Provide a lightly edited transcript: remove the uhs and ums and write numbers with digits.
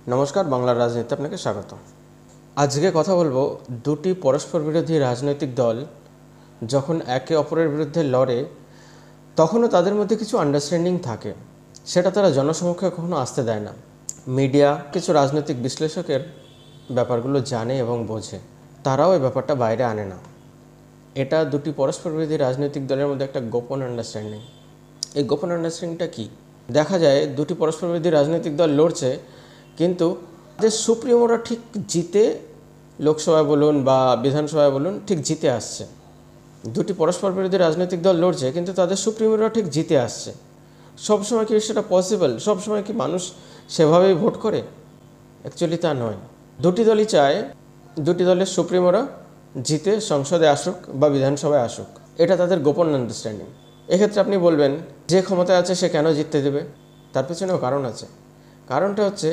নমস্কার, বাংলার রাজনীতিতে আপনাকে স্বাগত। আজকে কথা বলবো দুটি পরস্পর বিরোধী রাজনৈতিক দল যখন একে অপরের বিরুদ্ধে লড়ে তখনও তাদের মধ্যে কিছু আন্ডারস্ট্যান্ডিং থাকে, সেটা তারা জনসমক্ষে কখনো আসতে দেয় না। মিডিয়া, কিছু রাজনৈতিক বিশ্লেষকের ব্যাপারগুলো জানে এবং বোঝে, তারাও এই ব্যাপারটা বাইরে আনে না। এটা দুটি পরস্পর বিরোধী রাজনৈতিক দলের মধ্যে একটা গোপন আন্ডারস্ট্যান্ডিং। এই গোপন আন্ডারস্ট্যান্ডিংটা কী? দেখা যায় দুটি পরস্পর বিরোধী রাজনৈতিক দল লড়ছে, কিন্তু তাদের সুপ্রিমোরা ঠিক জিতে, লোকসভায় বলুন বা বিধানসভায় বলুন, ঠিক জিতে আসছে। দুটি পরস্পর বিরোধী রাজনৈতিক দল লড়ছে, কিন্তু তাদের সুপ্রিমোরা ঠিক জিতে আসছে। সবসময় কি সেটা পসিবল? সবসময় কি মানুষ সেভাবেই ভোট করে? অ্যাকচুয়ালি তা নয়। দুটি দলই চায় দুটি দলের সুপ্রিমোরা জিতে সংসদে আসুক বা বিধানসভায় আসুক। এটা তাদের গোপন আন্ডারস্ট্যান্ডিং। এক্ষেত্রে আপনি বলবেন, যে ক্ষমতায় আছে সে কেন জিততে দেবে? তার পেছনেও কারণ আছে। কারণটা হচ্ছে,